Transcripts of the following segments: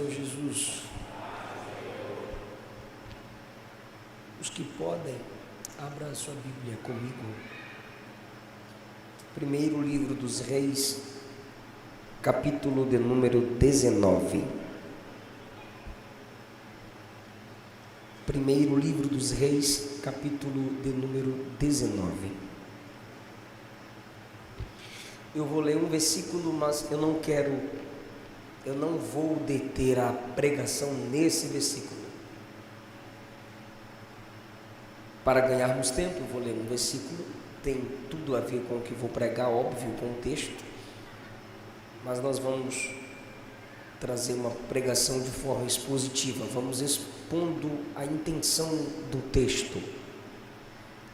Senhor Jesus. Os que podem, abra a sua Bíblia comigo. Primeiro livro dos Reis, capítulo de número 19. Primeiro livro dos Reis, capítulo de número 19. Eu vou ler um versículo, mas eu não vou deter a pregação nesse versículo. Para ganharmos tempo, eu vou ler um versículo, tem tudo a ver com o que vou pregar, óbvio, com o texto, mas nós vamos trazer uma pregação de forma expositiva, vamos expondo a intenção do texto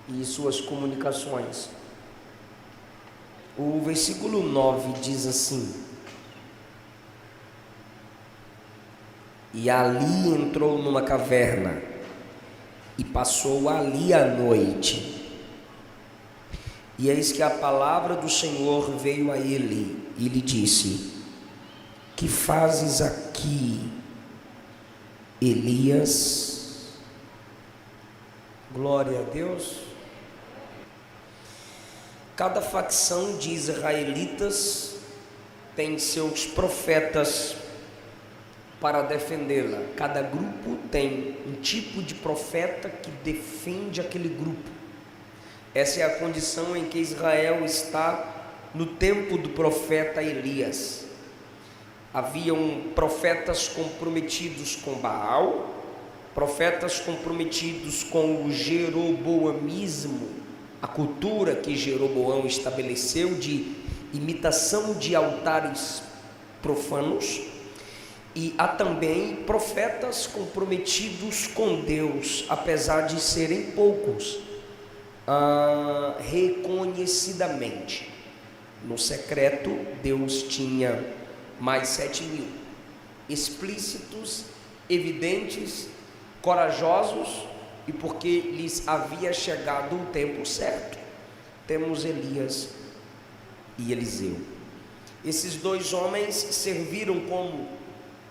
e suas comunicações. O versículo 9 diz assim: e ali entrou numa caverna e passou ali a noite. E eis que a palavra do Senhor veio a ele e lhe disse: que fazes aqui, Elias? Glória a Deus. Cada facção de israelitas tem seus profetas para defendê-la. Cada grupo tem um tipo de profeta que defende aquele grupo. Essa é a condição em que Israel está no tempo do profeta Elias. Haviam profetas comprometidos com Baal, profetas comprometidos com o jeroboamismo, a cultura que Jeroboão estabeleceu de imitação de altares profanos. E há também profetas comprometidos com Deus, apesar de serem poucos, reconhecidamente. No secreto, Deus tinha mais 7.000, explícitos, evidentes, corajosos, e porque lhes havia chegado o tempo certo. Temos Elias e Eliseu. Esses dois homens serviram como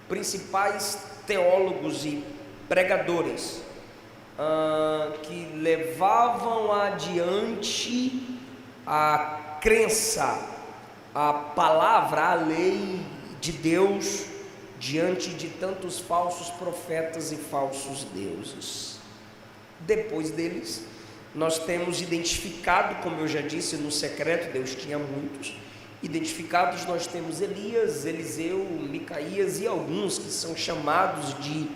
principais teólogos e pregadores que levavam adiante a crença, a palavra, a lei de Deus diante de tantos falsos profetas e falsos deuses. Depois deles, nós temos identificado, como eu já disse, no secreto, Deus tinha muitos identificados, nós temos Elias, Eliseu, Micaías e alguns que são chamados de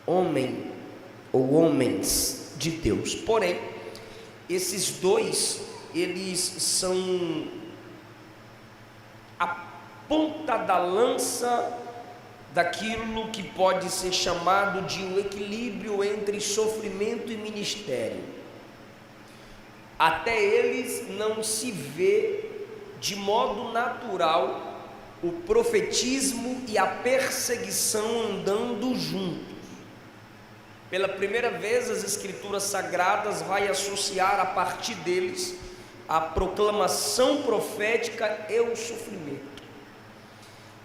homem ou homens de Deus. Porém, esses dois, eles são a ponta da lança daquilo que pode ser chamado de um equilíbrio entre sofrimento e ministério. Até eles não se vê de modo natural o profetismo e a perseguição andando juntos. Pela primeira vez, as Escrituras Sagradas vai associar a partir deles a proclamação profética e o sofrimento.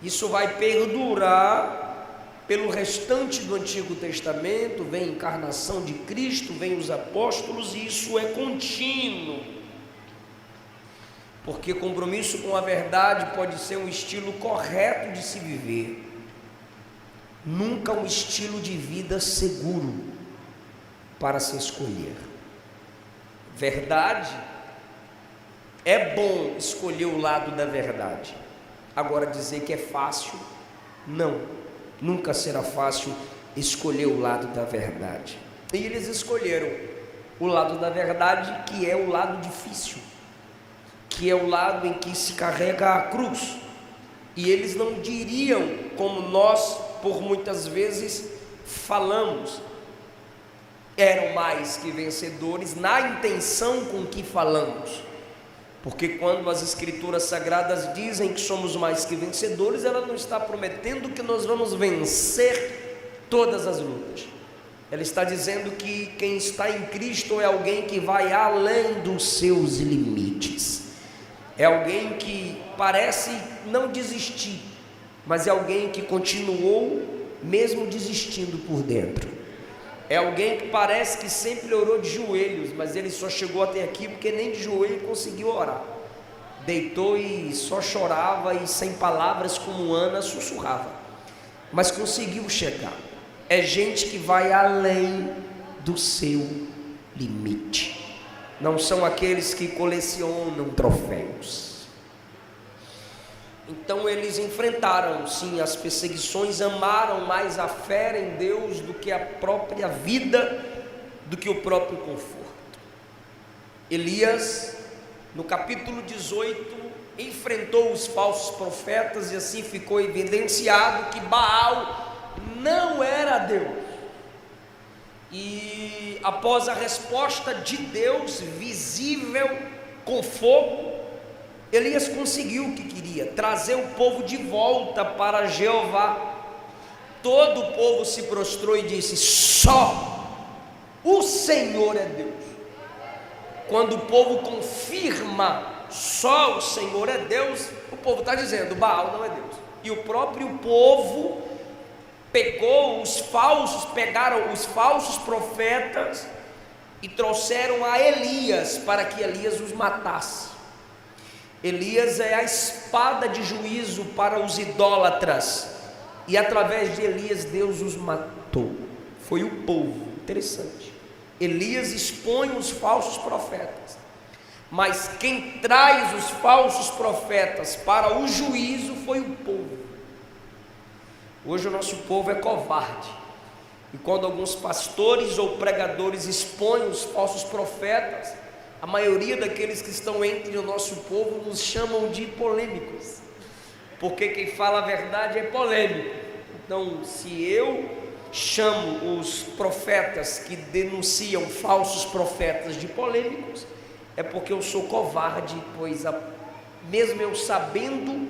Isso vai perdurar pelo restante do Antigo Testamento. Vem a encarnação de Cristo, vem os apóstolos, e isso é contínuo. Porque compromisso com a verdade pode ser um estilo correto de se viver, nunca um estilo de vida seguro para se escolher. Verdade, é bom escolher o lado da verdade. Agora, dizer que é fácil, não, nunca será fácil escolher o lado da verdade. E eles escolheram o lado da verdade, que é o lado difícil, que é o lado em que se carrega a cruz. E eles não diriam como nós, por muitas vezes, falamos. Eram mais que vencedores na intenção com que falamos. Porque quando as Escrituras Sagradas dizem que somos mais que vencedores, ela não está prometendo que nós vamos vencer todas as lutas. Ela está dizendo que quem está em Cristo é alguém que vai além dos seus limites. É alguém que parece não desistir, mas é alguém que continuou mesmo desistindo por dentro. É alguém que parece que sempre orou de joelhos, mas ele só chegou até aqui porque nem de joelho conseguiu orar. Deitou e só chorava e sem palavras como Ana sussurrava, mas conseguiu chegar. É gente que vai além do seu limite. Não são aqueles que colecionam troféus. Então eles enfrentaram sim as perseguições, amaram mais a fé em Deus do que a própria vida, do que o próprio conforto. Elias, no capítulo 18, enfrentou os falsos profetas e assim ficou evidenciado que Baal não era Deus. E após a resposta de Deus visível com fogo, Elias conseguiu o que queria, trazer o povo de volta para Jeová. Todo o povo se prostrou e disse: só o Senhor é Deus. Quando o povo confirma só o Senhor é Deus, o povo está dizendo Baal não é Deus. E o próprio povo pegaram os falsos profetas e trouxeram a Elias para que Elias os matasse. Elias é a espada de juízo para os idólatras, e através de Elias Deus os matou. Foi o povo. Interessante. Elias expõe os falsos profetas, mas quem traz os falsos profetas para o juízo foi o povo. Hoje o nosso povo é covarde, e quando alguns pastores ou pregadores expõem os falsos profetas, a maioria daqueles que estão entre o nosso povo nos chamam de polêmicos, porque quem fala a verdade é polêmico. Então, se eu chamo os profetas que denunciam falsos profetas de polêmicos, é porque eu sou covarde, pois mesmo eu sabendo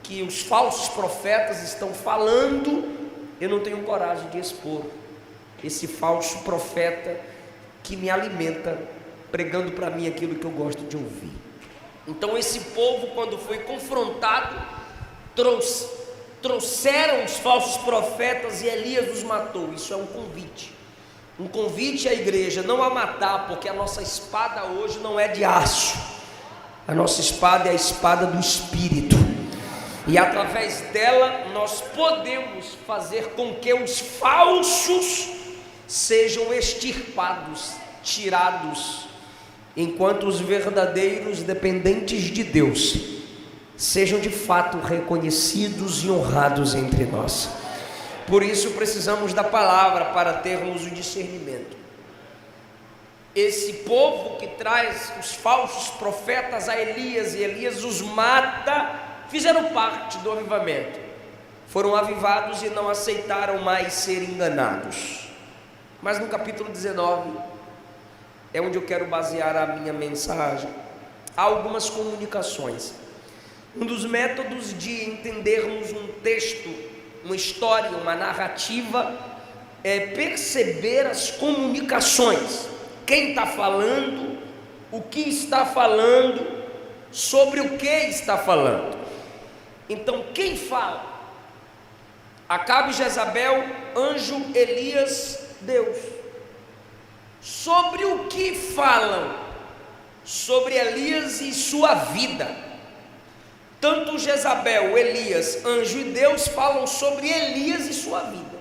que os falsos profetas estão falando, eu não tenho coragem de expor esse falso profeta que me alimenta, pregando para mim aquilo que eu gosto de ouvir. Então esse povo, quando foi confrontado, trouxeram os falsos profetas e Elias os matou. Isso é um convite à igreja, não a matar, porque a nossa espada hoje não é de aço, a nossa espada é a espada do Espírito, e através dela nós podemos fazer com que os falsos sejam extirpados, tirados, enquanto os verdadeiros dependentes de Deus sejam de fato reconhecidos e honrados entre nós. Por isso precisamos da palavra para termos o discernimento. Esse povo que traz os falsos profetas a Elias e Elias os mata, fizeram parte do avivamento, foram avivados e não aceitaram mais ser enganados. Mas no capítulo 19 é onde eu quero basear a minha mensagem. Há algumas comunicações. Um dos métodos de entendermos um texto, uma história, uma narrativa, é perceber as comunicações. Quem está falando, o que está falando, sobre o que está falando. Então, quem fala? Acabe, Jezabel, anjo, Elias, Deus. Sobre o que falam? Sobre Elias e sua vida. Tanto Jezabel, Elias, anjo e Deus falam sobre Elias e sua vida.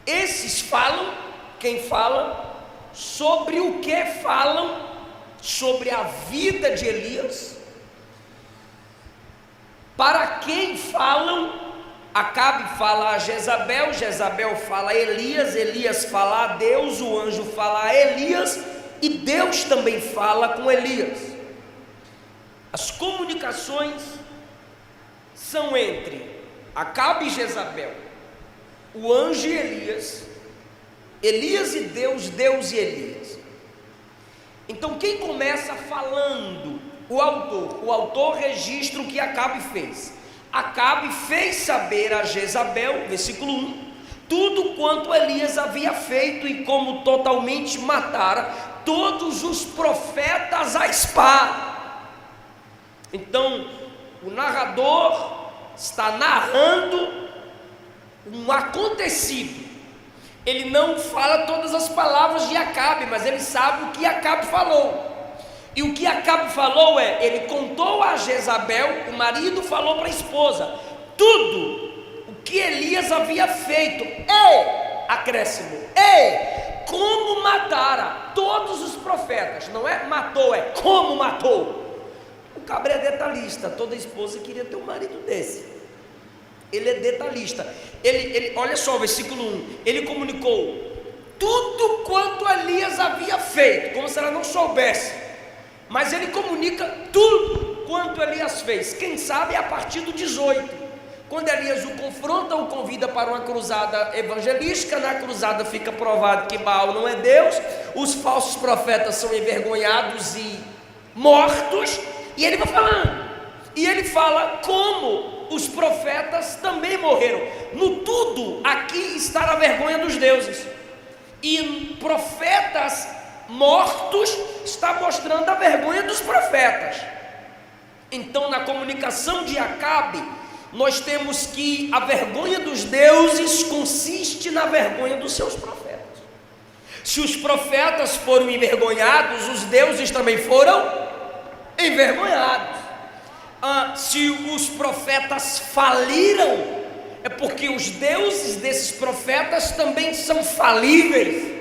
Esses falam, quem fala, sobre o que falam? Sobre a vida de Elias. Para quem falam? Acabe fala a Jezabel, Jezabel fala a Elias, Elias fala a Deus, o anjo fala a Elias, e Deus também fala com Elias. As comunicações são entre Acabe e Jezabel, o anjo e Elias, Elias e Deus, Deus e Elias. Então quem começa falando? O autor registra o que Acabe fez. Acabe fez saber a Jezabel, versículo 1, tudo quanto Elias havia feito e como totalmente matara todos os profetas à espada. Então, O narrador está narrando um acontecido. Ele não fala todas as palavras de Acabe, mas ele sabe o que Acabe falou. E o que Acabe falou ele contou a Jezabel, o marido falou para a esposa, tudo o que Elias havia feito, acréscimo, como matara todos os profetas, não é matou, é como matou. O cabra é detalhista, toda esposa queria ter um marido desse. Ele é detalhista. Ele, olha só o versículo 1, ele comunicou tudo quanto Elias havia feito, como se ela não soubesse, mas ele comunica tudo quanto Elias fez. Quem sabe é a partir do 18, quando Elias o confronta, o convida para uma cruzada evangelística. Na cruzada fica provado que Baal não é Deus, os falsos profetas são envergonhados e mortos, e ele vai falando, e ele fala como os profetas também morreram. No tudo aqui está a vergonha dos deuses, e profetas mortos está mostrando a vergonha dos profetas. Então, na comunicação de Acabe, nós temos que a vergonha dos deuses consiste na vergonha dos seus profetas. Se os profetas foram envergonhados, os deuses também foram envergonhados. Se os profetas faliram, é porque os deuses desses profetas também são falíveis.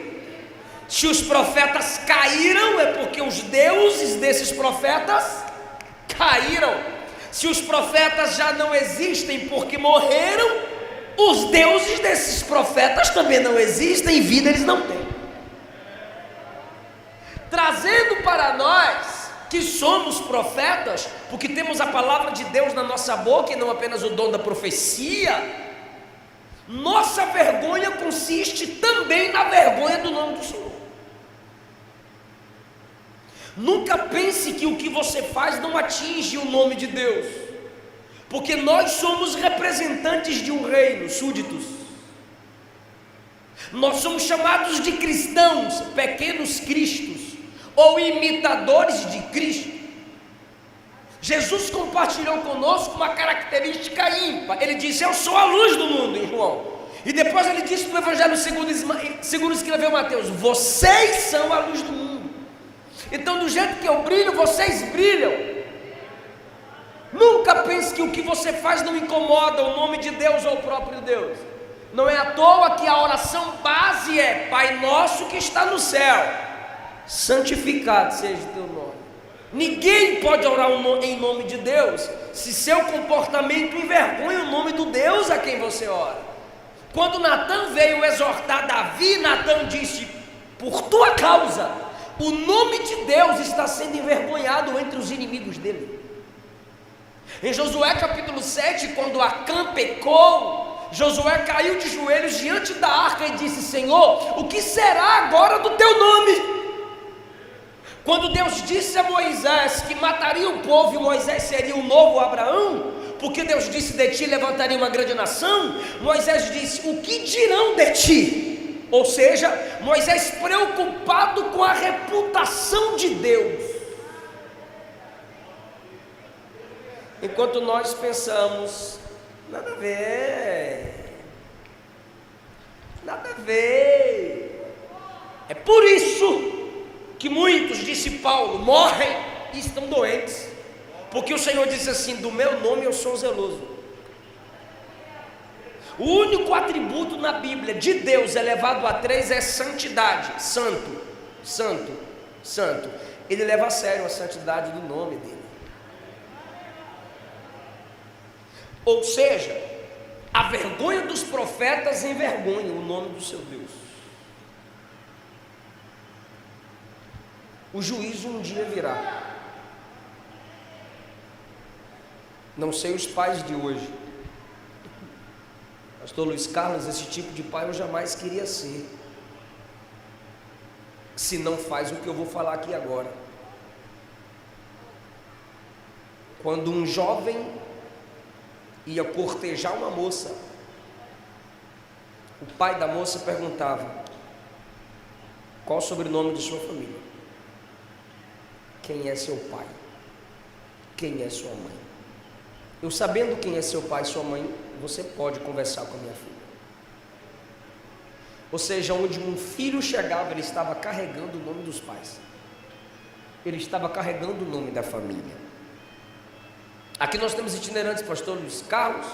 Se os profetas caíram, é porque os deuses desses profetas caíram. Se os profetas já não existem porque morreram, os deuses desses profetas também não existem, vida eles não têm. Trazendo para nós que somos profetas, porque temos a palavra de Deus na nossa boca e não apenas o dom da profecia, nossa vergonha consiste também na vergonha do nome do Senhor. Nunca pense que o que você faz não atinge o nome de Deus, porque nós somos representantes de um reino, súditos. Nós somos chamados de cristãos, pequenos cristos, ou imitadores de Cristo. Jesus compartilhou conosco uma característica ímpar. Ele disse: eu sou a luz do mundo, em João. E depois ele disse no Evangelho segundo escreveu Mateus: vocês são a luz do mundo. Então, do jeito que eu brilho, vocês brilham. Nunca pense que o que você faz não incomoda o nome de Deus ou o próprio Deus. Não é à toa que a oração base é: Pai nosso que está no céu, santificado seja o teu nome. Ninguém pode orar em nome de Deus se seu comportamento envergonha o nome do Deus a quem você ora. Quando Natã veio exortar Davi, Natã disse: por tua causa o nome de Deus está sendo envergonhado entre os inimigos dele. Em Josué capítulo 7, quando Acã pecou, Josué caiu de joelhos diante da arca e disse: Senhor, o que será agora do teu nome? Quando Deus disse a Moisés que mataria o povo e Moisés seria o novo Abraão, porque Deus disse: de ti levantaria uma grande nação, Moisés disse: o que dirão de ti? Ou seja, Moisés preocupado com a reputação de Deus. Enquanto nós pensamos: nada a ver, nada a ver. É por isso que muitos, disse Paulo, morrem e estão doentes, porque o Senhor disse assim: do meu nome eu sou zeloso. O único atributo na Bíblia de Deus elevado a 3 é santidade. Santo, santo, santo. Ele leva a sério a santidade do nome dele. Ou seja, a vergonha dos profetas envergonha o nome do seu Deus. O juízo um dia virá. Não sei os pais de hoje. Pastor Luiz Carlos, esse tipo de pai eu jamais queria ser, se não faz o que eu vou falar aqui agora. Quando um jovem ia cortejar uma moça, o pai da moça perguntava: qual o sobrenome de sua família? Quem é seu pai? Quem é sua mãe? Eu sabendo quem é seu pai e sua mãe, você pode conversar com a minha filha. Ou seja, onde um filho chegava, ele estava carregando o nome dos pais. Ele estava carregando o nome da família. Aqui nós temos itinerantes, pastor Luiz Carlos,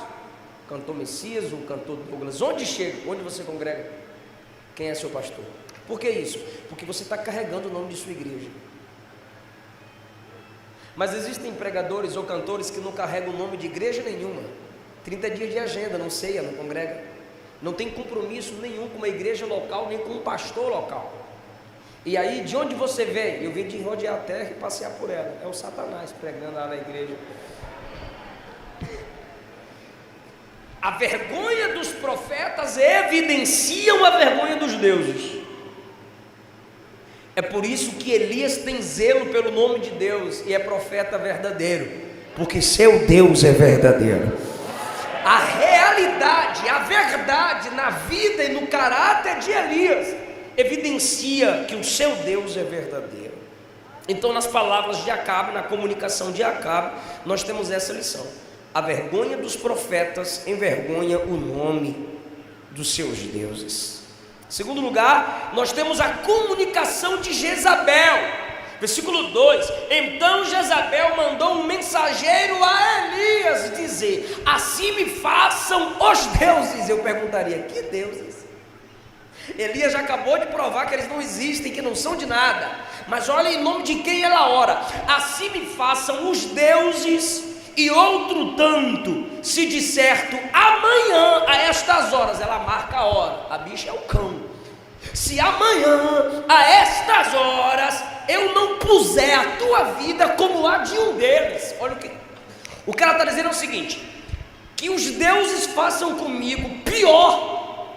cantor Messias, o cantor Douglas. Onde chega? Onde você congrega? Quem é seu pastor? Por que isso? Porque você está carregando o nome de sua igreja. Mas existem pregadores ou cantores que não carregam o nome de igreja nenhuma. 30 dias de agenda, não ceia, não congrega. Não tem compromisso nenhum com uma igreja local, nem com um pastor local. E aí, de onde você veio? Eu vim de rodear a terra e passear por ela. É o Satanás pregando lá na igreja. A vergonha dos profetas evidenciam a vergonha dos deuses. É por isso que Elias tem zelo pelo nome de Deus e é profeta verdadeiro, porque seu Deus é verdadeiro. A realidade, a verdade na vida e no caráter de Elias evidencia que o seu Deus é verdadeiro. Então, nas palavras de Acabe, na comunicação de Acabe, nós temos essa lição: a vergonha dos profetas envergonha o nome dos seus deuses. Segundo lugar, nós temos a comunicação de Jezabel. Versículo 2: então Jezabel mandou um mensageiro a Elias dizer: assim me façam os deuses. Eu perguntaria: que deuses? Elias já acabou de provar que eles não existem, que não são de nada. Mas olha em nome de quem ela ora: assim me façam os deuses, e outro tanto, se de certo amanhã a estas horas, ela marca a hora, a bicha é o cão. Se amanhã a estas horas eu não puser a tua vida como a de um deles. Olha o que ela está dizendo é o seguinte: que os deuses façam comigo pior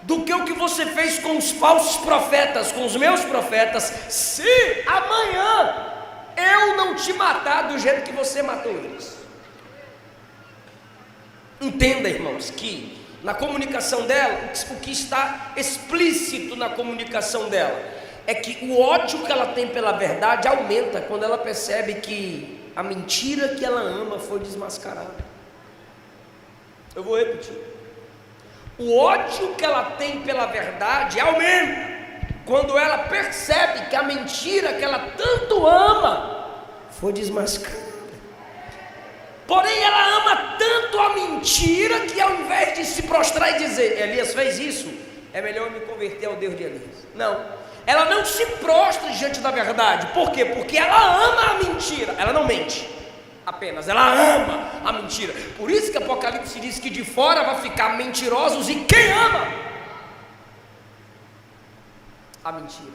do que o que você fez com os falsos profetas, com os meus profetas, se amanhã eu não te matar do jeito que você matou eles. Entenda, irmãos, que na comunicação dela, o que está explícito na comunicação dela é que o ódio que ela tem pela verdade aumenta quando ela percebe que a mentira que ela ama foi desmascarada. Eu vou repetir: o ódio que ela tem pela verdade aumenta quando ela percebe que a mentira que ela tanto ama foi desmascarada. Porém, ela ama tanto a mentira que ao invés de se prostrar e dizer: Elias fez isso, é melhor eu me converter ao Deus de Elias. Não, ela não se prostra diante da verdade. Por quê? Porque ela ama a mentira. Ela não mente apenas, ela ama a mentira. Por isso que Apocalipse diz que de fora vai ficar mentirosos, e quem ama a mentira?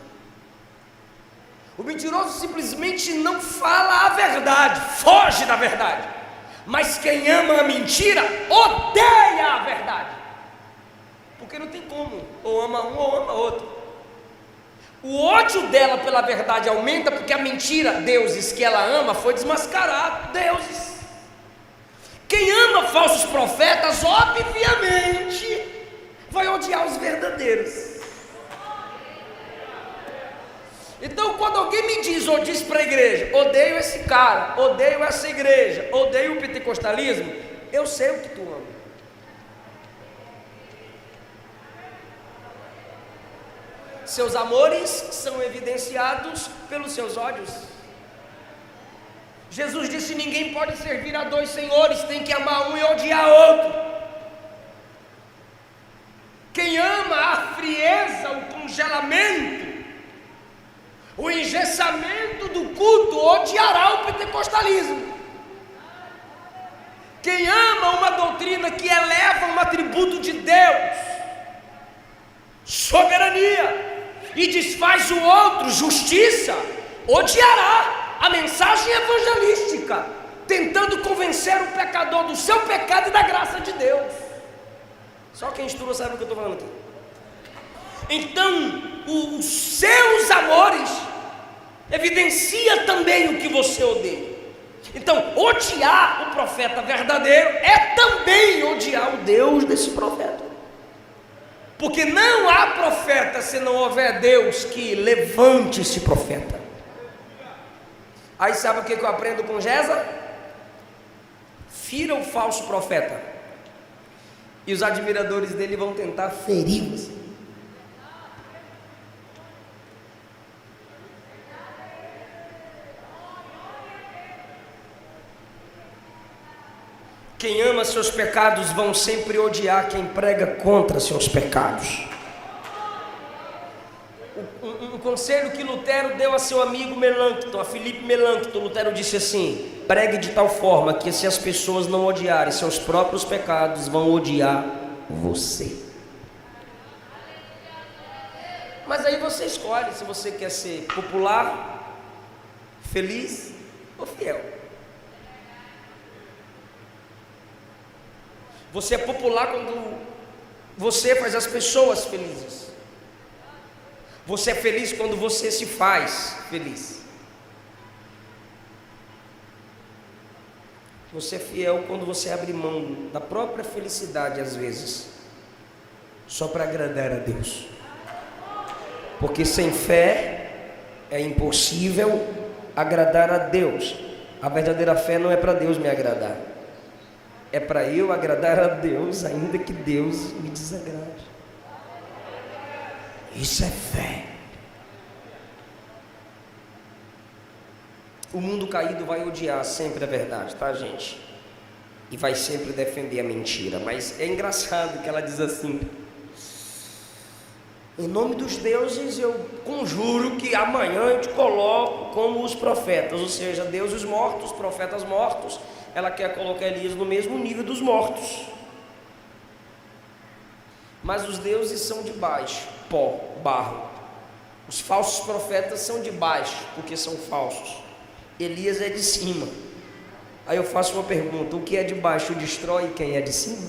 O mentiroso simplesmente não fala a verdade, foge da verdade. Mas quem ama a mentira odeia a verdade, porque não tem como, ou ama um ou ama outro. O ódio dela pela verdade aumenta porque a mentira, deuses que ela ama, foi desmascarado. Deuses. Quem ama falsos profetas, obviamente, vai odiar os verdadeiros. Então, quando alguém me diz ou diz para a igreja: odeio esse cara, odeio essa igreja, odeio o pentecostalismo, eu sei o que tu ama. Seus amores são evidenciados pelos seus ódios. Jesus disse: ninguém pode servir a dois senhores, tem que amar um e odiar outro. Quem ama a frieza, o congelamento, o engessamento do culto, odiará o pentecostalismo. Quem ama uma doutrina que eleva um atributo de Deus, soberania, e desfaz o outro, justiça, odiará a mensagem evangelística, tentando convencer o pecador do seu pecado e da graça de Deus. Só quem estuda sabe o que eu estou falando aqui. Então, os seus amores evidencia também o que você odeia. Então, odiar o profeta verdadeiro é também odiar o Deus desse profeta, porque não há profeta se não houver Deus que levante esse profeta. Aí sabe o que eu aprendo com Jeza? fira o falso profeta. E os admiradores dele vão tentar ferir você. Quem ama seus pecados vão sempre odiar quem prega contra seus pecados. Um conselho que Lutero deu a seu amigo Melancton, a Filipe Melancton, Lutero disse assim: pregue de tal forma que se as pessoas não odiarem seus próprios pecados, vão odiar você. Mas aí você escolhe se você quer ser popular, feliz ou fiel. Você é popular quando você faz as pessoas felizes. Você é feliz quando você se faz feliz. Você é fiel quando você abre mão da própria felicidade, às vezes, só para agradar a Deus. Porque sem fé é impossível agradar a Deus. A verdadeira fé não é para Deus me agradar, é para eu agradar a Deus, ainda que Deus me desagrade. Isso é fé. O mundo caído vai odiar sempre a verdade, tá, gente? E vai sempre defender a mentira. Mas é engraçado que ela diz assim: em nome dos deuses eu conjuro que amanhã eu te coloco como os profetas. Ou seja, deuses mortos, profetas mortos. Ela quer colocar Elias no mesmo nível dos mortos. Mas os deuses são de baixo, pó, barro. Os falsos profetas são de baixo, porque são falsos. Elias é de cima. Aí eu faço uma pergunta: o que é de baixo destrói quem é de cima?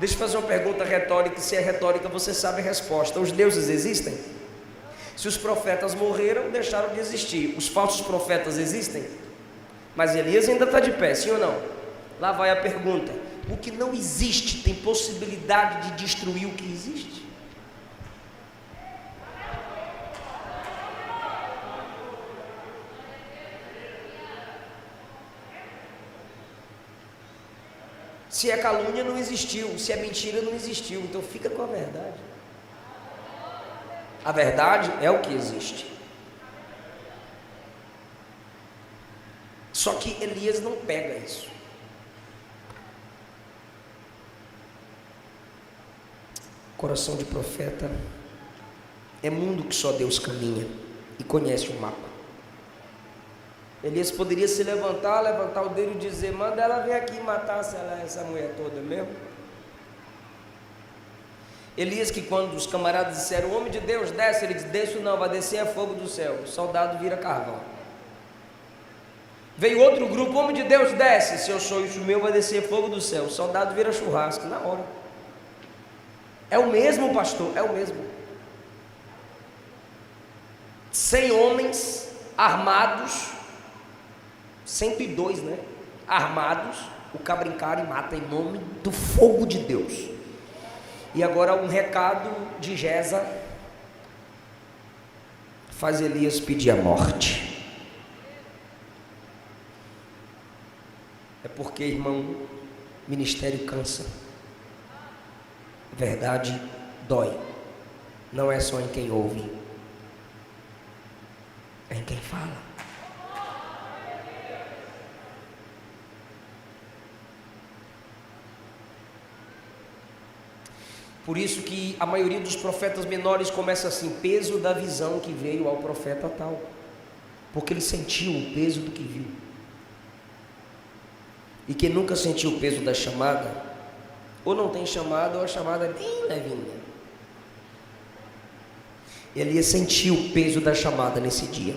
Deixa eu fazer uma pergunta retórica, e se é retórica você sabe a resposta. Os deuses existem? Se os profetas morreram, deixaram de existir. Os falsos profetas existem? Mas Elias ainda está de pé, sim ou não? Lá vai a pergunta: o que não existe tem possibilidade de destruir o que existe? Se é calúnia, não existiu. Se é mentira, não existiu. Então fica com a verdade. A verdade é o que existe. Só que Elias não pega isso. Coração de profeta é mundo que só Deus caminha e conhece o mapa. Elias poderia se levantar o dedo e dizer: manda ela vir aqui e matar essa mulher toda mesmo. Elias, que quando os camaradas disseram: o homem de Deus desce, ele diz: desço não, vai descer a fogo do céu. O soldado vira carvão. Veio outro grupo: o homem de Deus desce, se eu sou isso meu, vai descer fogo do céu. O soldado vira churrasco na hora. É o mesmo, pastor, é o mesmo. 100 homens armados, 102, né? Armados, o cabra encara e mata em nome do fogo de Deus. E agora um recado de Jeza faz Elias pedir a morte. É porque, irmão, ministério cansa. Verdade dói. Não é só em quem ouve, é em quem fala. Por isso que a maioria dos profetas menores começa assim: peso da visão que veio ao profeta tal. Porque ele sentiu o peso do que viu. E quem nunca sentiu o peso da chamada, ou não tem chamada, ou a chamada é bem levinha. Elias sentiu o peso da chamada nesse dia.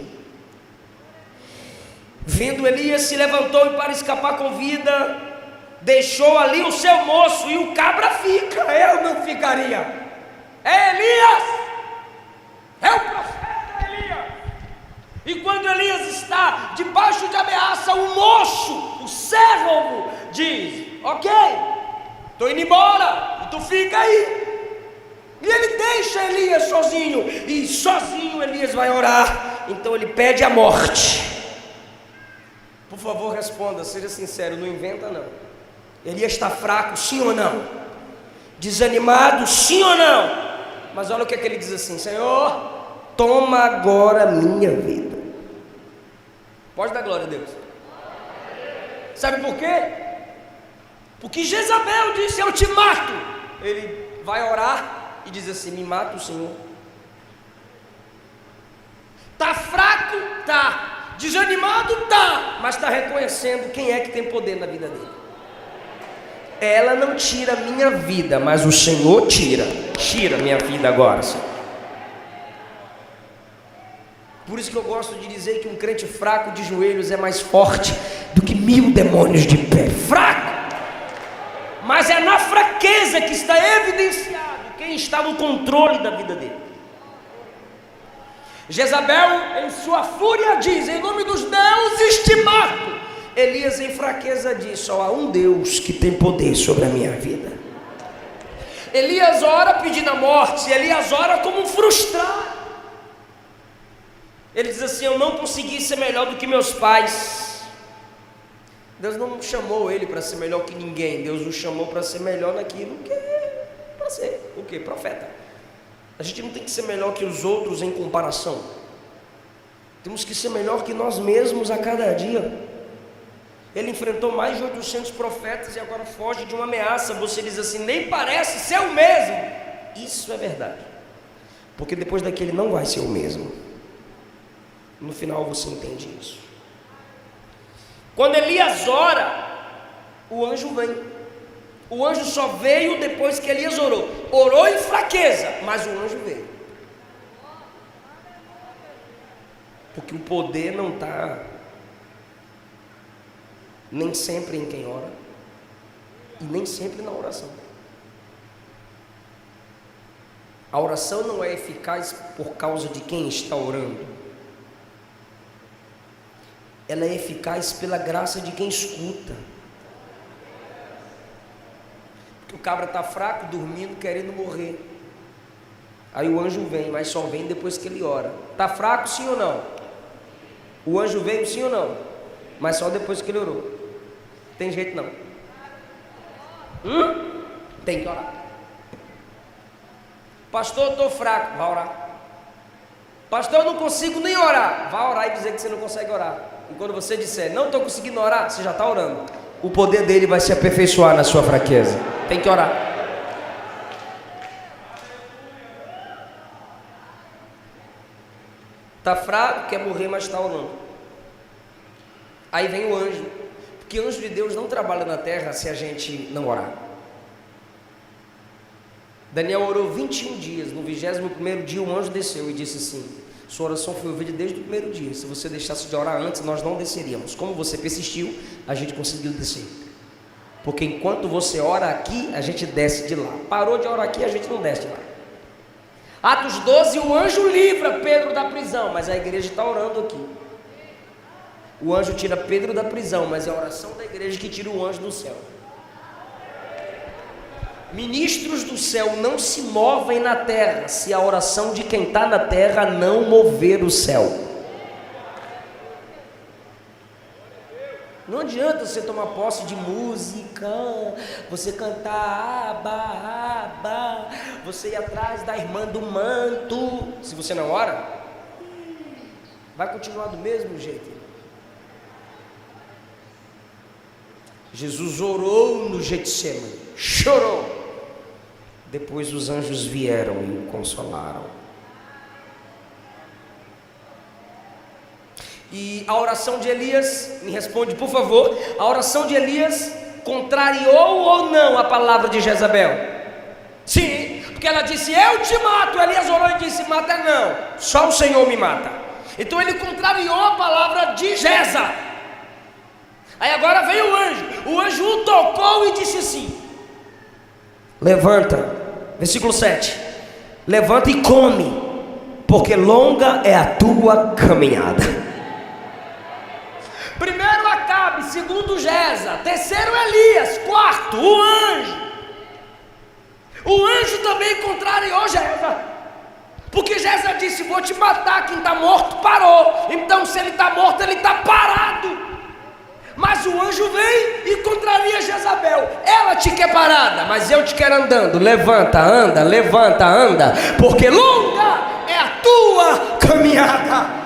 Vendo Elias, se levantou e, para escapar com vida, deixou ali o seu moço, e o cabra fica. Eu não ficaria. É Elias, é o profeta Elias. E quando Elias está debaixo de ameaça, o moço, o servo, diz: ok, estou indo embora, e tu fica aí. E ele deixa Elias sozinho, e sozinho Elias vai orar. Então ele pede a morte, Por favor, responda, seja sincero, não inventa não. Elias está fraco, sim ou não? Desanimado, sim ou não? Mas olha o que é que ele diz assim: Senhor, toma agora a minha vida. Pode dar glória a Deus. Sabe por quê? Porque Jezabel disse: eu te mato. Ele vai orar e diz assim: me mata o Senhor. Está fraco? Tá. Desanimado? Tá. Mas está reconhecendo quem é que tem poder na vida dele. Ela não tira a minha vida, mas o Senhor tira. Tira a minha vida agora, Senhor. Por isso que eu gosto de dizer que um crente fraco de joelhos é mais forte do que 1000 demônios de pé. Fraco! Mas é na fraqueza que está evidenciado quem está no controle da vida dele. Jezabel, em sua fúria, diz: em nome dos deuses te mato. Elias, em fraqueza, diz: só há um Deus que tem poder sobre a minha vida. Elias ora pedindo a morte. Elias ora como um frustrado. Ele diz assim: eu não consegui ser melhor do que meus pais. Deus não chamou ele para ser melhor que ninguém. Deus o chamou para ser melhor naquilo que é para ser. O quê? Profeta. A gente não tem que ser melhor que os outros em comparação. Temos que ser melhor que nós mesmos a cada dia. Ele enfrentou mais de 800 profetas e agora foge de uma ameaça. Você diz assim: nem parece ser o mesmo. Isso é verdade. Porque depois daquele não vai ser o mesmo. No final você entende isso. Quando Elias ora, o anjo vem. O anjo só veio depois que Elias orou. Orou em fraqueza, mas o anjo veio. Porque o poder não está nem sempre em quem ora e nem sempre na oração. A oração não é eficaz por causa de quem está orando. Ela é eficaz pela graça de quem escuta. Porque o cabra está fraco, dormindo, querendo morrer. Aí o anjo vem, mas só vem depois que ele ora. Está fraco, sim ou não? O anjo veio, sim ou não? Mas só depois que ele orou. Tem jeito não. Tem que orar. Pastor, eu estou fraco. Vai orar. Pastor, eu não consigo nem orar. Vai orar e dizer que você não consegue orar. E quando você disser: não estou conseguindo orar, você já está orando. O poder dele vai se aperfeiçoar na sua fraqueza. Tem que orar. Está fraco, quer morrer, mas está orando. Aí vem o anjo. Porque o anjo de Deus não trabalha na terra se a gente não orar. Daniel orou 21 dias. No 21º dia o anjo desceu e disse assim: sua oração foi ouvida desde o primeiro dia. Se você deixasse de orar antes, nós não desceríamos. Como você persistiu, a gente conseguiu descer. Porque enquanto você ora aqui, a gente desce de lá. Parou de orar aqui, a gente não desce de lá. Atos 12, o anjo livra Pedro da prisão, mas a igreja está orando aqui. O anjo tira Pedro da prisão, mas é a oração da igreja que tira o anjo do céu. Ministros do céu não se movem na terra se a oração de quem está na terra não mover o céu. Não adianta você tomar posse de música, você cantar aba, aba, você ir atrás da irmã do manto. Se você não ora, vai continuar do mesmo jeito. Jesus orou no Getsemane, chorou. Depois os anjos vieram e o consolaram. E a oração de Elias, me responde por favor, a oração de Elias contrariou ou não a palavra de Jezabel? Sim, porque ela disse: eu te mato. Elias orou e disse: mata não, só o Senhor me mata. Então ele contrariou a palavra de Jeza. Aí agora veio o anjo o tocou e disse assim: levanta, versículo 7, levanta e come, porque longa é a tua caminhada. Primeiro Acabe, segundo Jeza, terceiro Elias, quarto o anjo. O anjo também contrariou Jeza, porque Jeza disse: vou te matar, quem está morto parou. Então se ele está morto, ele está parado. Mas o anjo vem e contraria Jezabel. Ela te quer parada, mas eu te quero andando. Levanta, anda, porque longa é a tua caminhada.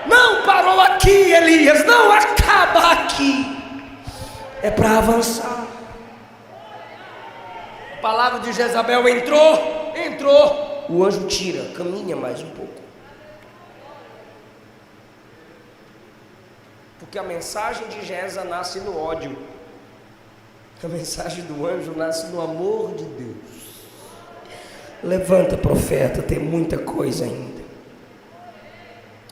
Não parou aqui, Elias, não acaba aqui, é para avançar. A palavra de Jezabel entrou, o anjo tira, caminha mais um pouco, porque a mensagem de Jezabel nasce no ódio, a mensagem do anjo nasce no amor de Deus. Levanta, profeta, tem muita coisa ainda.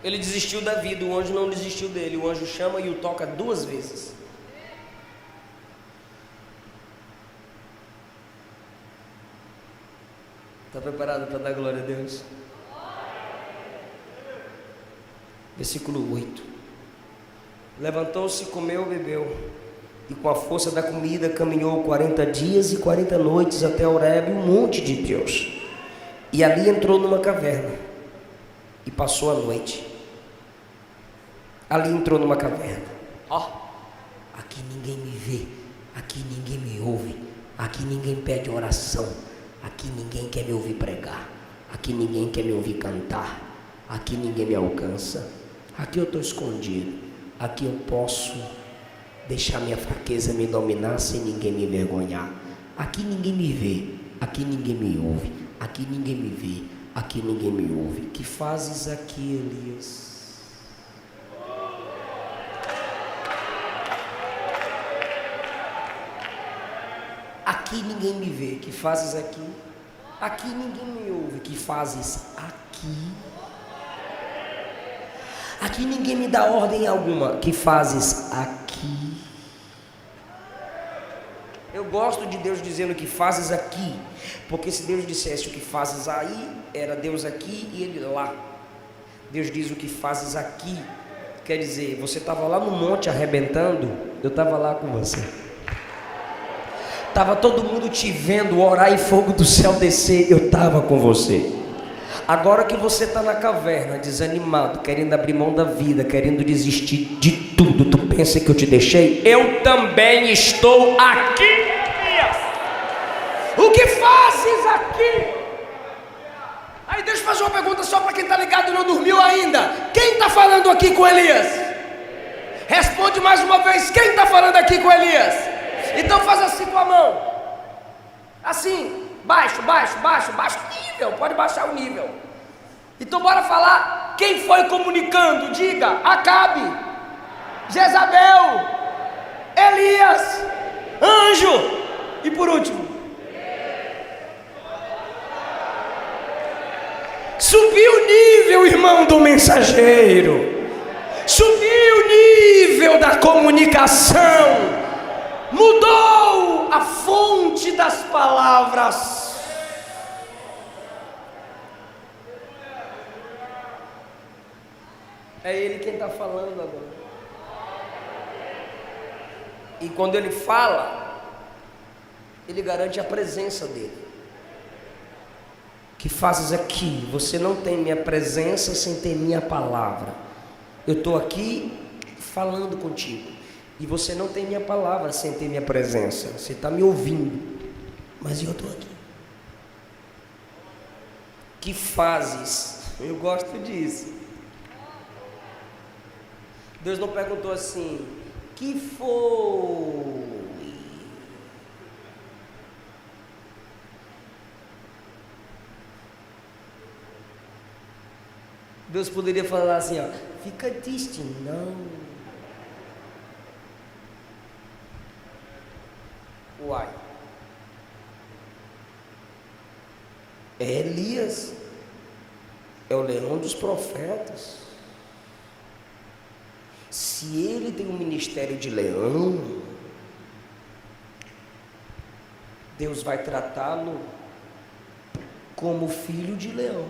Ele desistiu da vida, o anjo não desistiu dele. O anjo chama e o toca 2 vezes. Está preparado para dar glória a Deus? Versículo 8. Levantou-se, comeu, bebeu, e com a força da comida caminhou 40 dias e 40 noites até Horebe, o monte de Deus. E ali entrou numa caverna e passou a noite. Ali entrou numa caverna. Aqui ninguém me vê, aqui ninguém me ouve, aqui ninguém pede oração, aqui ninguém quer me ouvir pregar, aqui ninguém quer me ouvir cantar, aqui ninguém me alcança, aqui eu estou escondido, aqui eu posso deixar minha fraqueza me dominar sem ninguém me envergonhar. Aqui ninguém me vê, aqui ninguém me ouve, aqui ninguém me vê, aqui ninguém me ouve. Que fazes aqui, Elias? Aqui ninguém me vê, que fazes aqui? Aqui ninguém me ouve, que fazes aqui? Aqui ninguém me dá ordem alguma, que fazes aqui? Eu gosto de Deus dizendo que fazes aqui, porque se Deus dissesse o que fazes aí, era Deus aqui e Ele lá. Deus diz o que fazes aqui, quer dizer, você estava lá no monte arrebentando, eu estava lá com você. Estava todo mundo te vendo orar e fogo do céu descer, eu estava com você. Agora que você está na caverna, desanimado, querendo abrir mão da vida, querendo desistir de tudo, tu pensa que eu te deixei? Eu também estou aqui. O que fazes aqui? Aí deixa eu fazer uma pergunta só para quem está ligado e não dormiu ainda. Quem está falando aqui com Elias? Responde mais uma vez, quem está falando aqui com Elias? Então faz assim com a mão, assim, baixo o nível, pode baixar o nível. Então bora falar, quem foi comunicando? Diga, Acabe, Jezabel, Elias, anjo, e por último, subiu o nível, irmão do mensageiro, subiu o nível da comunicação, mudou a fonte das palavras. É Ele quem está falando agora. E quando Ele fala, Ele garante a presença dEle. Que fazes aqui? Você não tem minha presença sem ter minha palavra. Eu estou aqui falando contigo. E você não tem minha palavra sem ter minha presença. Você está me ouvindo, mas eu estou aqui. Que fazes? Eu gosto disso. Deus não perguntou assim, que foi? Deus poderia falar assim, ó, fica triste, não. Uai, Elias é o leão dos profetas. Se ele tem um ministério de leão, Deus vai tratá-lo como filho de leão.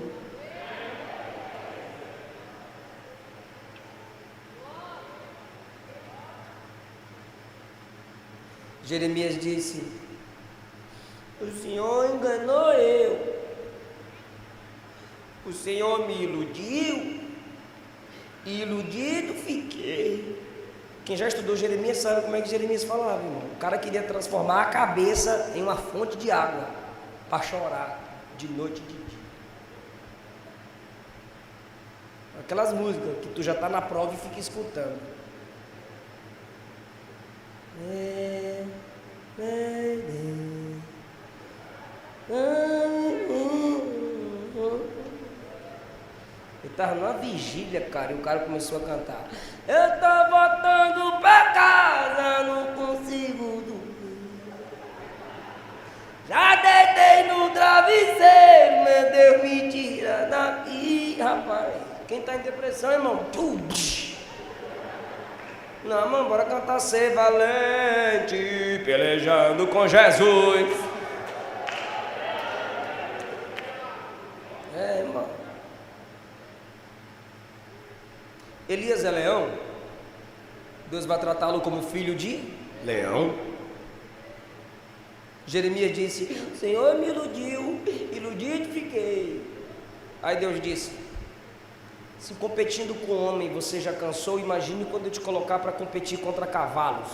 Jeremias disse, o Senhor enganou eu, o Senhor me iludiu, e iludido fiquei. Quem já estudou Jeremias sabe como é que Jeremias falava, irmão. O cara queria transformar a cabeça em uma fonte de água para chorar de noite e de dia. Aquelas músicas que tu já está na prova e fica escutando. Eu estava numa vigília, cara, e o cara começou a cantar. Eu estou voltando para casa, não consigo dormir. Já deitei no travesseiro, meu Deus me tira daqui, rapaz. Quem está em depressão, irmão? Não, mano, bora cantar Ser Valente, pelejando com Jesus. Irmão. Elias é leão? Deus vai tratá-lo como filho de leão. Jeremias disse: Senhor me iludiu, iludido fiquei. Aí Deus disse: se competindo com homem você já cansou, imagine quando eu te colocar para competir contra cavalos.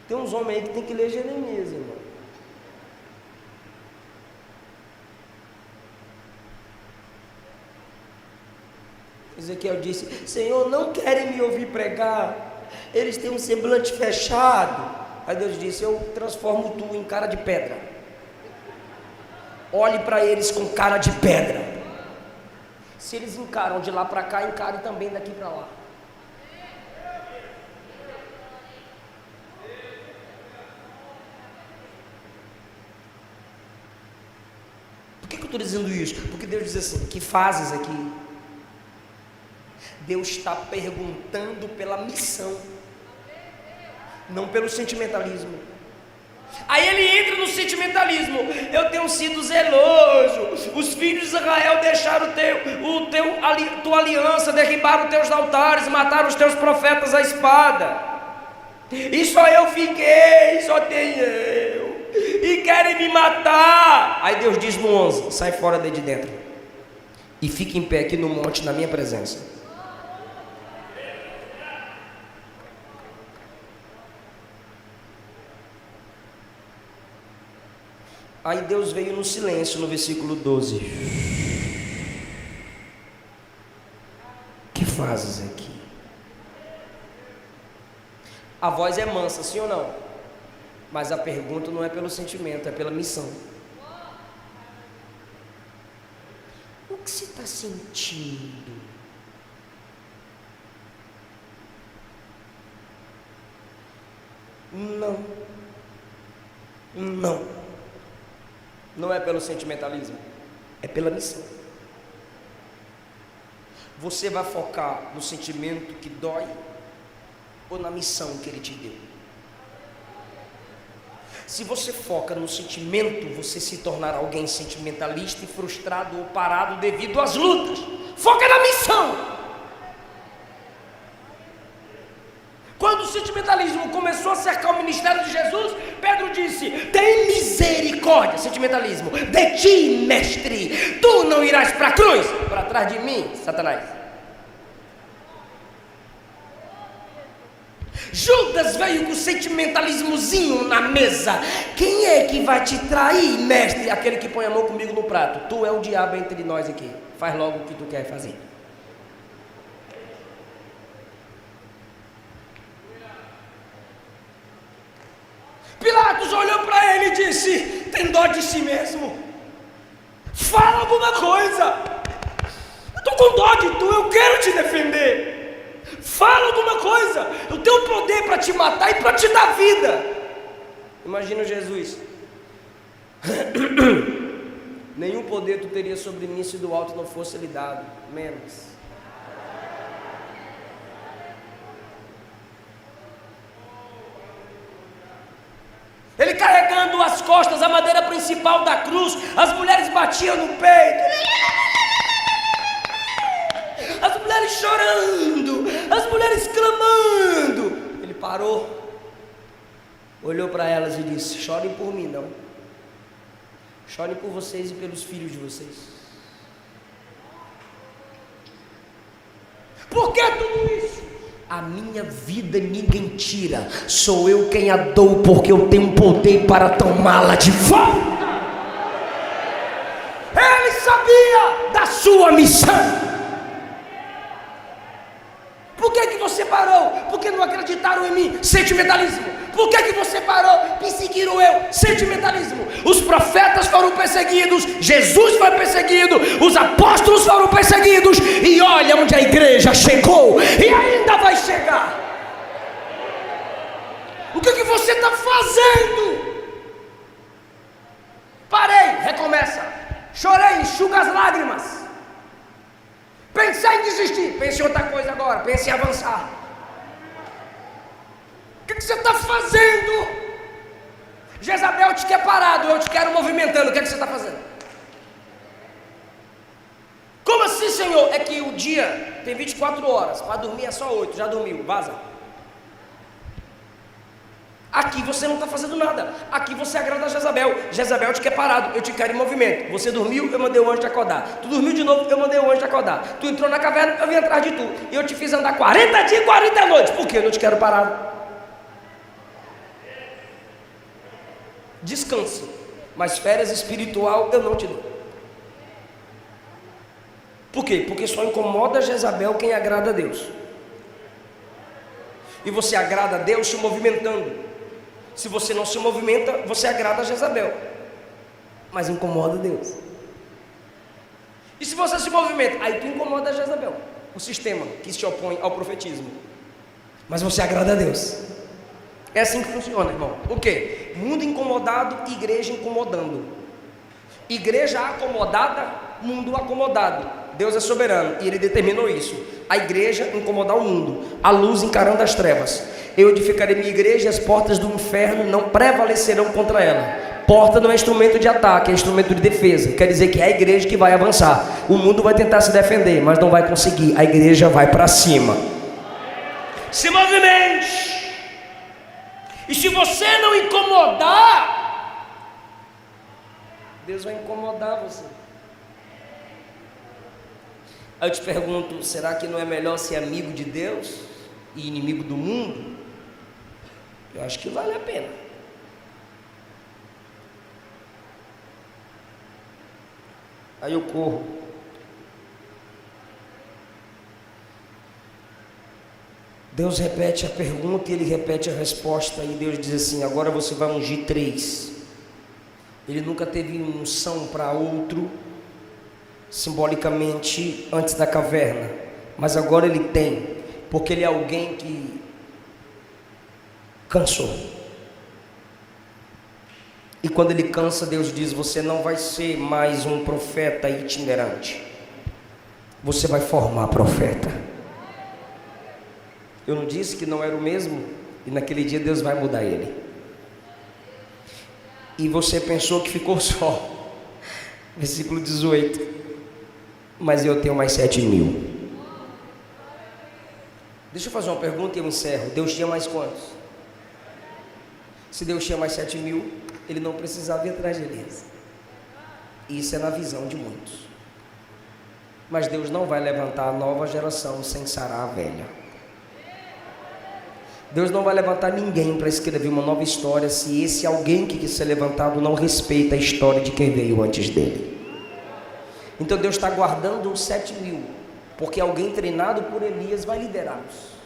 Tem uns homens aí que tem que ler Jeremias, irmão. Ezequiel disse: Senhor, não querem me ouvir pregar, eles têm um semblante fechado. Aí Deus disse: eu transformo tu em cara de pedra. Olhe para eles com cara de pedra. Se eles encaram de lá para cá, encarem também daqui para lá. Por que eu estou dizendo isso? Porque Deus diz assim: que fazes aqui? Deus está perguntando pela missão, não pelo sentimentalismo. Aí ele entra no sentimentalismo. Eu tenho sido zeloso. Os filhos de Israel deixaram tua aliança, derribaram os teus altares, mataram os teus profetas à espada. E só eu fiquei, só tem eu. E querem me matar. Aí Deus diz no 11: sai fora daí de dentro e fique em pé aqui no monte na minha presença. Aí Deus veio no silêncio, no versículo 12. Que fazes aqui? A voz é mansa, sim ou não? Mas a pergunta não é pelo sentimento, é pela missão. O que você está sentindo? Não. Não é pelo sentimentalismo, é pela missão. Você vai focar no sentimento que dói ou na missão que Ele te deu? Se você foca no sentimento, você se tornará alguém sentimentalista e frustrado ou parado devido às lutas. Foca na missão. Quando o sentimentalismo começou a cercar o ministério de Jesus, Pedro disse: tem misericórdia, sentimentalismo, de ti, mestre, tu não irás para a cruz, para trás de mim, Satanás. Judas veio com sentimentalismozinho na mesa. Quem é que vai te trair, mestre? Aquele que põe a mão comigo no prato. Tu é o diabo entre nós aqui, faz logo o que tu quer fazer. Pilatos olhou para ele e disse: tem dó de si mesmo, fala alguma coisa, eu estou com dó de tu, eu quero te defender, fala alguma coisa, eu tenho poder para te matar e para te dar vida. Imagina Jesus: nenhum poder tu teria sobre mim se do alto não fosse lhe dado, menos. Ele carregando as costas, a madeira principal da cruz, as mulheres batiam no peito, as mulheres chorando, as mulheres clamando. Ele parou, olhou para elas e disse: chorem por mim não, chorem por vocês e pelos filhos de vocês. Por que que tudo isso? A minha vida ninguém tira, sou eu quem a dou, porque eu tenho poder para tomá-la de volta. Ele sabia da sua missão. Por que você parou? Porque não acreditaram em mim? Sentimentalismo. Por que você parou? Perseguiram eu? Sentimentalismo. Os profetas foram perseguidos, Jesus foi perseguido, os apóstolos foram perseguidos, e olha onde a igreja chegou e ainda vai chegar. O que você está fazendo? Parei, recomeça. Chorei, enxuga as lágrimas. Pensei em desistir, pense em outra coisa agora, pense em avançar. O que você está fazendo? Jezabel te quer parado, eu te quero movimentando, o que você está fazendo? Como assim, Senhor? É que o dia tem 24 horas, para dormir é só 8, já dormiu, vaza. Aqui você não está fazendo nada, aqui você agrada a Jezabel. Jezabel te quer parado, eu te quero em movimento. Você dormiu, eu mandei o anjo te acordar. Tu dormiu de novo, eu mandei o anjo te acordar. Tu entrou na caverna, eu vim atrás de tu. E eu te fiz andar 40 dias e 40 noites. Por quê? Eu não te quero parado. Descanse, mas férias espiritual eu não te dou. Por quê? Porque só incomoda Jezabel quem agrada a Deus. E você agrada a Deus se movimentando. Se você não se movimenta, você agrada a Jezabel, mas incomoda Deus. E se você se movimenta, aí tu incomoda a Jezabel, o sistema que se opõe ao profetismo, mas você agrada a Deus. É assim que funciona, irmão. O quê? Mundo incomodado, igreja incomodando. Igreja acomodada, mundo acomodado. Deus é soberano e Ele determinou isso. A igreja incomodar o mundo, a luz encarando as trevas. Eu edificarei minha igreja e as portas do inferno não prevalecerão contra ela. Porta não é instrumento de ataque, é instrumento de defesa. Quer dizer que é a igreja que vai avançar. O mundo vai tentar se defender, mas não vai conseguir. A igreja vai para cima. Se movimente. E se você não incomodar, Deus vai incomodar você. Aí eu te pergunto, será que não é melhor ser amigo de Deus e inimigo do mundo? Eu acho que vale a pena. Aí eu corro. Deus repete a pergunta e Ele repete a resposta. E Deus diz assim: agora você vai ungir 3. Ele nunca teve unção para outro, simbolicamente, antes da caverna. Mas agora Ele tem, porque Ele é alguém que cansou. E quando Ele cansa, Deus diz: você não vai ser mais um profeta itinerante, você vai formar profeta. Eu não disse que não era o mesmo? E naquele dia Deus vai mudar ele. E você pensou que ficou só. Versículo 18. Mas eu tenho mais 7.000. Deixa eu fazer uma pergunta e eu encerro. Deus tinha mais quantos? Se Deus tinha mais 7.000, Ele não precisava ir atrás de Elias. Isso é na visão de muitos. Mas Deus não vai levantar a nova geração sem sarar a velha. Deus não vai levantar ninguém para escrever uma nova história se esse alguém que quis ser levantado não respeita a história de quem veio antes dele. Então Deus está guardando os 7.000, porque alguém treinado por Elias vai liderá-los.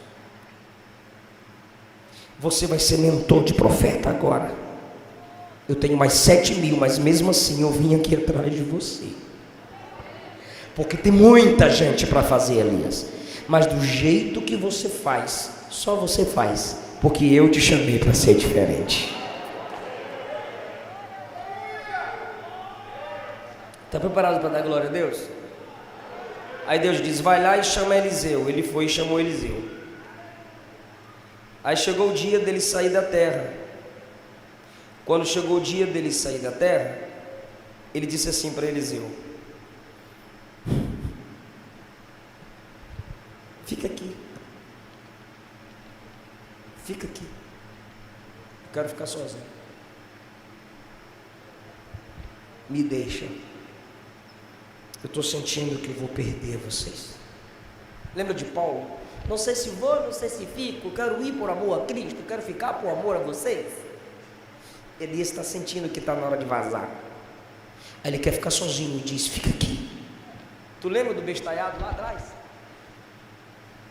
Você vai ser mentor de profeta agora. Eu tenho mais 7.000, mas mesmo assim eu vim aqui atrás de você, porque tem muita gente para fazer, Elias, mas do jeito que você faz, só você faz, porque eu te chamei para ser diferente. Está preparado para dar glória a Deus? Aí Deus diz: vai lá e chama Eliseu. Ele foi e chamou Eliseu. Aí chegou o dia dele sair da terra. Quando chegou o dia dele sair da terra, ele disse assim para Eliseu: fica aqui. Fica aqui. Eu quero ficar sozinho. Me deixa. Eu estou sentindo que eu vou perder vocês. Lembra de Paulo? Não sei se vou, não sei se fico, quero ir por amor a Cristo, quero ficar por amor a vocês. Elias está sentindo que está na hora de vazar. Aí ele quer ficar sozinho e diz: fica aqui. Tu lembra do bestalhado lá atrás?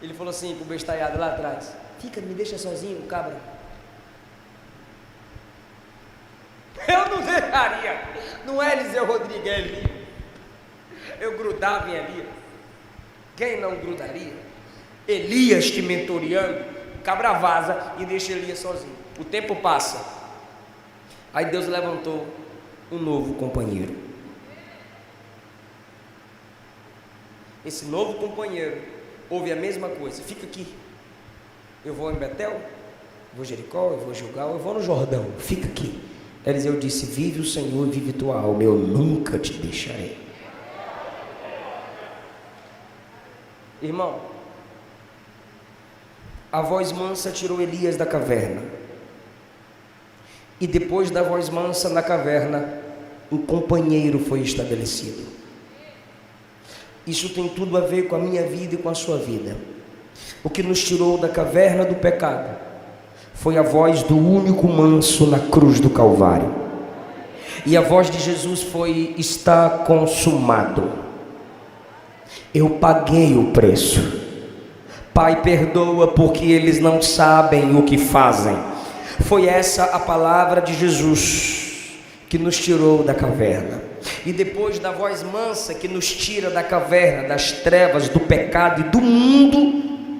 Ele falou assim para o bestalhado lá atrás: fica, me deixa sozinho, cabra. Eu não deixaria. Não é Eliseu Rodrigues, é Elias. Eu grudava em Elias. Quem não grudaria? Elias te mentoreando, cabra vaza e deixa Elias sozinho. O tempo passa. Aí Deus levantou um novo companheiro. Esse novo companheiro ouve a mesma coisa: fica aqui. Eu vou em Betel, eu vou em Jericó, eu vou em Gilgal, eu vou no Jordão, fica aqui. Eliseu disse: vive o Senhor e vive tua alma, eu nunca te deixarei. Irmão, a voz mansa tirou Elias da caverna. E depois da voz mansa na caverna, um companheiro foi estabelecido. Isso tem tudo a ver com a minha vida e com a sua vida. O que nos tirou da caverna do pecado foi a voz do único manso na cruz do Calvário. E a voz de Jesus foi: está consumado. Eu paguei o preço. Pai, perdoa porque eles não sabem o que fazem. Foi essa a palavra de Jesus que nos tirou da caverna. E depois da voz mansa que nos tira da caverna, das trevas, do pecado e do mundo,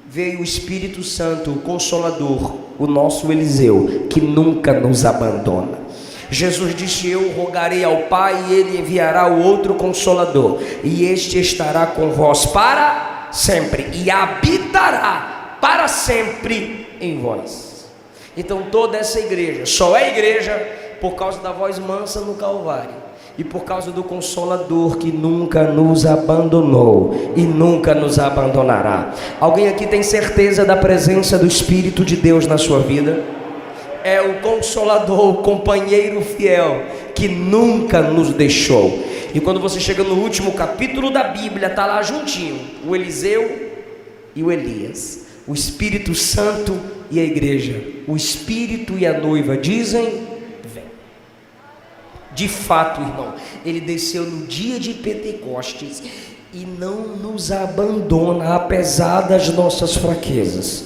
veio o Espírito Santo, o Consolador, o nosso Eliseu, que nunca nos abandona. Jesus disse: eu rogarei ao Pai e Ele enviará o outro Consolador, e este estará com vós para sempre, e habitará para sempre em vós. Então toda essa igreja só é igreja por causa da voz mansa no Calvário, e por causa do Consolador que nunca nos abandonou e nunca nos abandonará. Alguém aqui tem certeza da presença do Espírito de Deus na sua vida? É o Consolador, o companheiro fiel que nunca nos deixou. E quando você chega no último capítulo da Bíblia, está lá juntinho o Eliseu e o Elias, o Espírito Santo e a igreja. O Espírito e a noiva dizem: vem. De fato, irmão, ele desceu no dia de Pentecostes e não nos abandona, apesar das nossas fraquezas,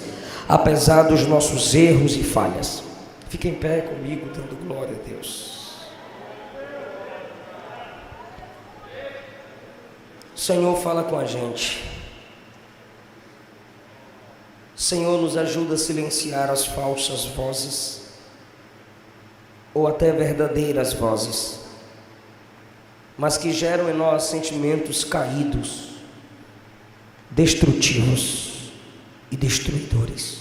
apesar dos nossos erros e falhas. Fica em pé comigo, dando glória a Deus. Senhor, fala com a gente. Senhor, nos ajuda a silenciar as falsas vozes, ou até verdadeiras vozes, mas que geram em nós sentimentos caídos, destrutivos e destruidores.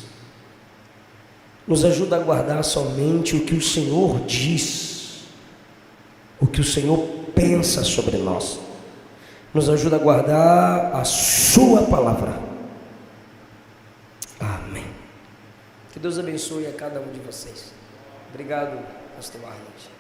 Nos ajuda a guardar somente o que o Senhor diz, o que o Senhor pensa sobre nós. Nos ajuda a guardar a sua palavra. Amém. Que Deus abençoe a cada um de vocês. Obrigado, pastor Arnold.